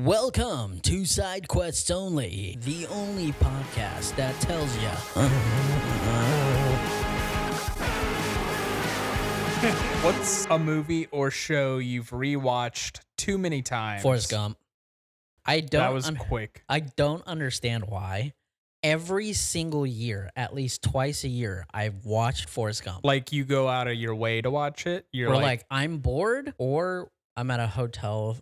Welcome to Side Quests Only, the only podcast that tells you. What's a movie or show you've rewatched too many times? Forrest Gump. That was quick. I don't understand why. Every single year, at least twice a year, I've watched Forrest Gump. Like you go out of your way to watch it? Or like I'm bored, or I'm at a hotel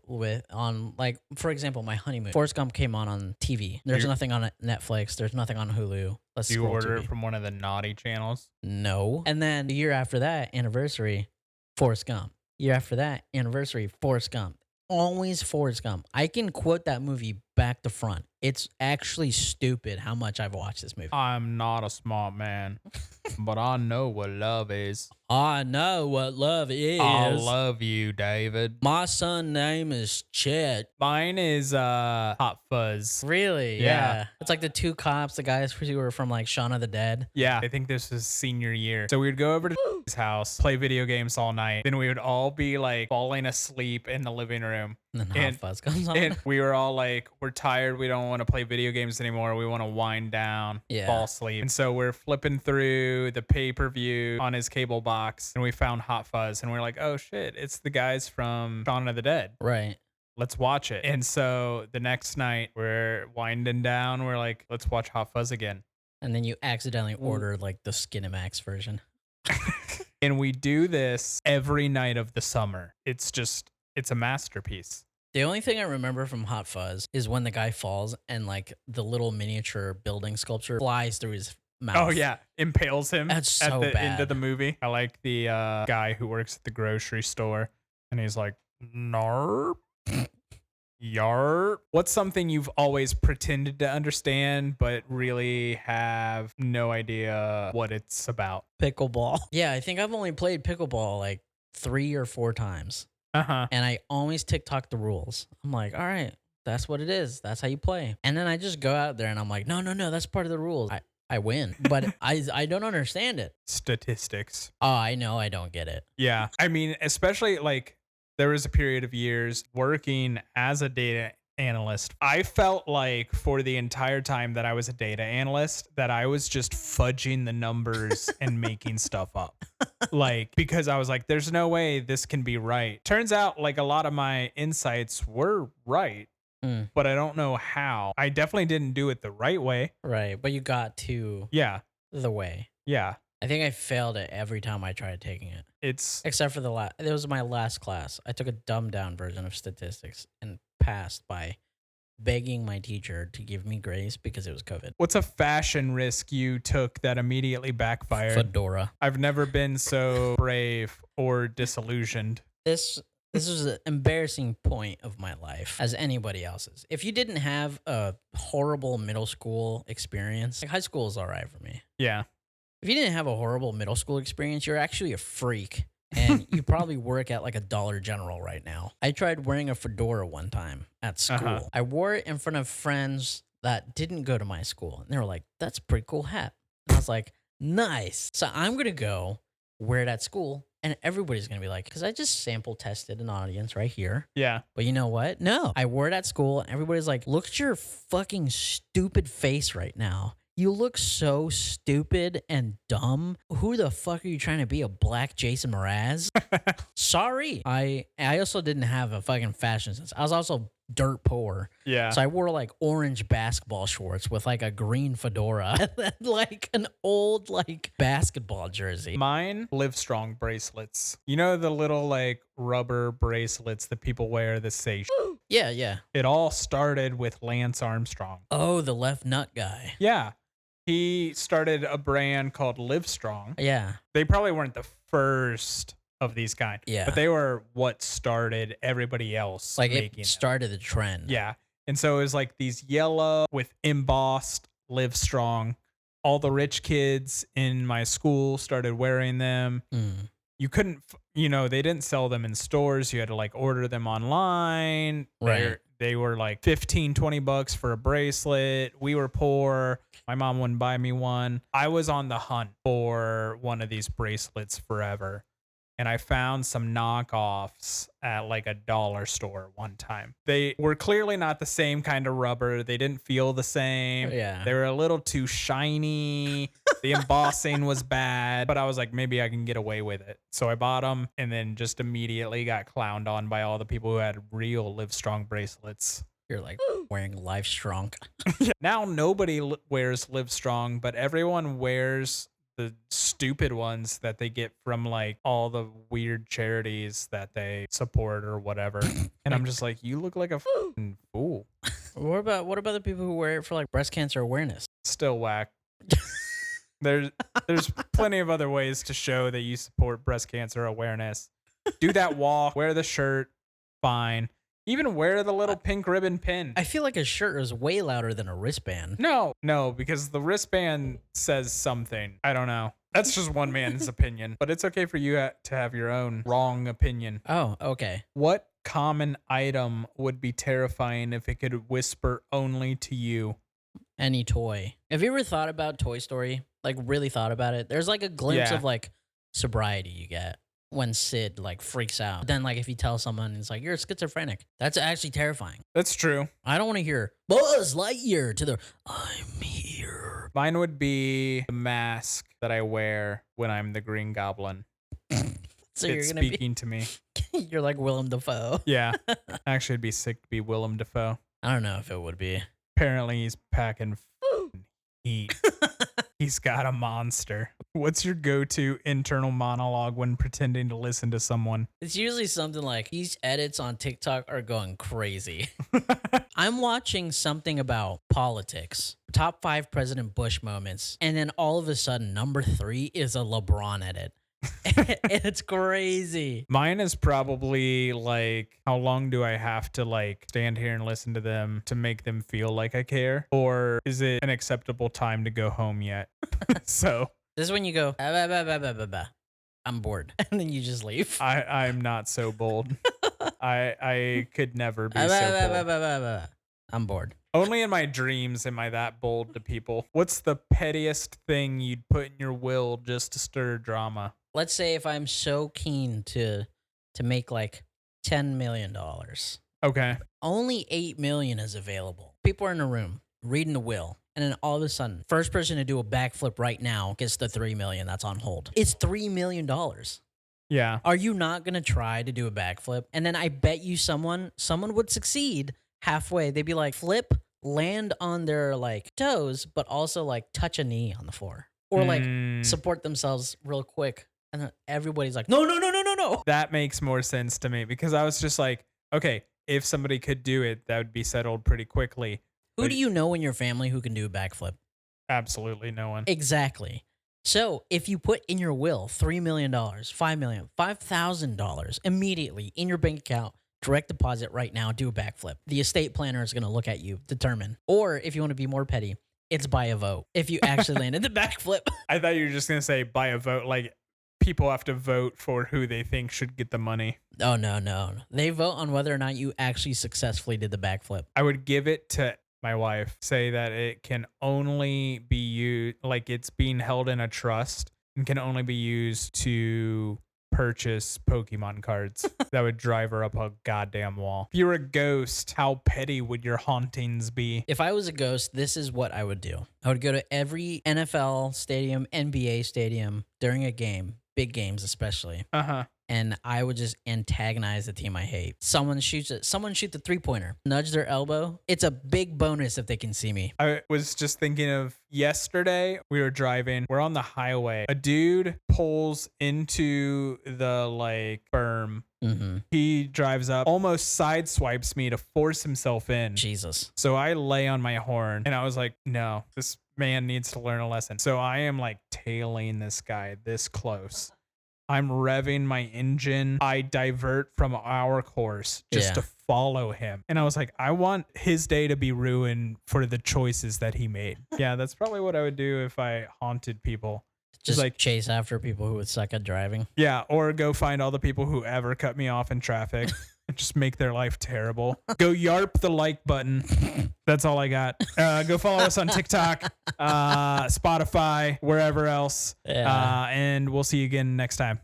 for example, my honeymoon. Forrest Gump came on TV. There's nothing on Netflix. There's nothing on Hulu. Do you order it from one of the naughty channels? No. And then the year after that, anniversary, Forrest Gump. Year after that, anniversary, Forrest Gump. Always Forrest Gump. I can quote that movie back to front. It's actually stupid how much I've watched this movie. I'm not a smart man, but I know what love is. I know what love is. I love you, David. My son's name is Chet. Mine is Hot Fuzz. Really? Yeah. It's like the two cops, the guys who were from like Shaun of the Dead. Yeah, I think this was senior year. So we would go over to his house, play video games all night. Then we would all be like falling asleep in the living room. And then Hot Fuzz comes on. And we were all like, we're tired. We don't want to play video games anymore. We want to wind down, fall asleep. And so we're flipping through the pay-per-view on his cable box, and we found Hot Fuzz. And we're like, oh, shit, it's the guys from Shaun of the Dead. Right. Let's watch it. And so the next night, we're winding down. We're like, let's watch Hot Fuzz again. And then you accidentally ordered like the Skinemax version. And we do this every night of the summer. It's a masterpiece. The only thing I remember from Hot Fuzz is when the guy falls and like the little miniature building sculpture flies through his mouth. Oh yeah, impales him. That's so at the bad. end of the movie. I like the guy who works at the grocery store, and he's like, "Narp, yarp." What's something you've always pretended to understand but really have no idea what it's about? Pickleball. Yeah, I think I've only played pickleball like 3 or 4 times. And I always TikTok the rules. I'm like, all right, that's what it is. That's how you play. And then I just go out there and I'm like, no, that's part of the rules. I win, but I don't understand it. Statistics. Oh, I know I don't get it. Yeah. I mean, especially like there was a period of years working as a data analyst. I felt like for the entire time that I was a data analyst that I was just fudging the numbers and making stuff up. Like, because I was like, there's no way this can be right. Turns out like a lot of my insights were right, but I don't know how. I definitely didn't do it the right way. Right. But you got to the way. Yeah. I think I failed it every time I tried taking it. Except for it was my last class. I took a dumbed down version of statistics and passed by begging my teacher to give me grace because it was COVID. What's a fashion risk you took that immediately backfired? Fedora. I've never been so brave or disillusioned. This was an embarrassing point of my life, as anybody else's. If you didn't have a horrible middle school experience, like high school is all right for me. Yeah. If you didn't have a horrible middle school experience, you're actually a freak. And you probably work at like a Dollar General right now. I tried wearing a fedora one time at school. I wore it in front of friends that didn't go to my school. And they were like, that's a pretty cool hat. And I was like, nice. So I'm going to go wear it at school. And everybody's going to be like, because I just sample tested an audience right here. Yeah. But you know what? No. I wore it at school. And everybody's like, look at your fucking stupid face right now. You look so stupid and dumb. Who the fuck are you trying to be, a black Jason Mraz? Sorry. I also didn't have a fucking fashion sense. I was also dirt poor. Yeah. So I wore like orange basketball shorts with like a green fedora and then like an old like basketball jersey. Mine, Livestrong bracelets. You know the little like rubber bracelets that people wear that say Yeah. It all started with Lance Armstrong. Oh, the left nut guy. Yeah. He started a brand called Livestrong. Yeah. They probably weren't the first of these kind. Yeah. But they were what started everybody else like making it started the trend. Yeah. And so it was like these yellow with embossed Livestrong. All the rich kids in my school started wearing them. You couldn't, they didn't sell them in stores. You had to like order them online. Right. They were like $15-$20 for a bracelet. We were poor. My mom wouldn't buy me one. I was on the hunt for one of these bracelets forever. and I found some knockoffs at like a dollar store one time. They were clearly not the same kind of rubber. They didn't feel the same. Yeah. They were a little too shiny. The embossing was bad, but I was like, maybe I can get away with it. So I bought them and then just immediately got clowned on by all the people who had real Livestrong bracelets. You're like wearing Livestrong. Now nobody wears Livestrong, but everyone wears the stupid ones that they get from like all the weird charities that they support or whatever. And I'm just like, you look like a f***ing fool. What about the people who wear it for like breast cancer awareness? Still whack. There's plenty of other ways to show that you support breast cancer awareness. Do that walk, wear the shirt, fine. Even wear the little pink ribbon pin. I feel like a shirt is way louder than a wristband. No, because the wristband says something. I don't know. That's just one man's opinion, but it's okay for you to have your own wrong opinion. Oh, okay. What common item would be terrifying if it could whisper only to you? Any toy. Have you ever thought about Toy Story? Like really thought about it? There's like a glimpse of like sobriety you get when Sid like freaks out. Then like if you tell someone it's like you're schizophrenic, that's actually terrifying. That's true. I don't want to hear Buzz Lightyear to the I'm here. Mine would be the mask that I wear when I'm the Green Goblin. So it's you're gonna speaking to me. You're like Willem Dafoe. Yeah. Actually, it'd be sick to be Willem Dafoe. I don't know if it would be. Apparently, he's packing heat. He's got a monster. What's your go-to internal monologue when pretending to listen to someone? It's usually something like these edits on TikTok are going crazy. I'm watching something about politics, top 5 President Bush moments, and then all of a sudden, number 3 is a LeBron edit. It's crazy. Mine is probably like, how long do I have to like stand here and listen to them to make them feel like I care? Or is it an acceptable time to go home yet? So this is when you go, I'm bored. And then you just leave. I'm not so bold. I could never be so bold. I'm bored. Only in my dreams am I that bold to people. What's the pettiest thing you'd put in your will just to stir drama? Let's say if I'm so keen to make like $10 million. Okay. Only 8 million is available. People are in a room reading the will. And then all of a sudden, first person to do a backflip right now gets the 3 million that's on hold. It's $3 million. Yeah. Are you not going to try to do a backflip? And then I bet you someone would succeed halfway. They'd be like, flip, land on their like toes, but also like touch a knee on the floor. Or like support themselves real quick. And then everybody's like, no. That makes more sense to me because I was just like, okay, if somebody could do it, that would be settled pretty quickly. Who do you know in your family who can do a backflip? Absolutely no one. Exactly. So if you put in your will $3 million, $5 million, $5,000 immediately in your bank account, direct deposit right now, do a backflip. The estate planner is going to look at you, determine. Or if you want to be more petty, it's by a vote. If you actually landed the backflip. I thought you were just going to say by a vote, like people have to vote for who they think should get the money. Oh, no. They vote on whether or not you actually successfully did the backflip. I would give it to my wife, say that it can only be used, like it's being held in a trust and can only be used to purchase Pokemon cards. That would drive her up a goddamn wall. If you were a ghost, how petty would your hauntings be? If I was a ghost, this is what I would do. I would go to every NFL stadium, NBA stadium during a game, big games especially. And I would just antagonize the team I hate. Someone shoot the 3-pointer, nudge their elbow. It's a big bonus if they can see me. I was just thinking of yesterday, we were driving, we're on the highway. A dude pulls into the like berm. Mm-hmm. He drives up, almost sideswipes me to force himself in. Jesus. So I lay on my horn and I was like, no, this man needs to learn a lesson. So I am like tailing this guy this close. I'm revving my engine. I divert from our course just to follow him. And I was like, I want his day to be ruined for the choices that he made. Yeah, that's probably what I would do if I haunted people. Just like chase after people who would suck at driving. Yeah, or go find all the people who ever cut me off in traffic and just make their life terrible. Go yarp the like button. That's all I got. Go follow us on TikTok, Spotify, wherever else. And we'll see you again next time.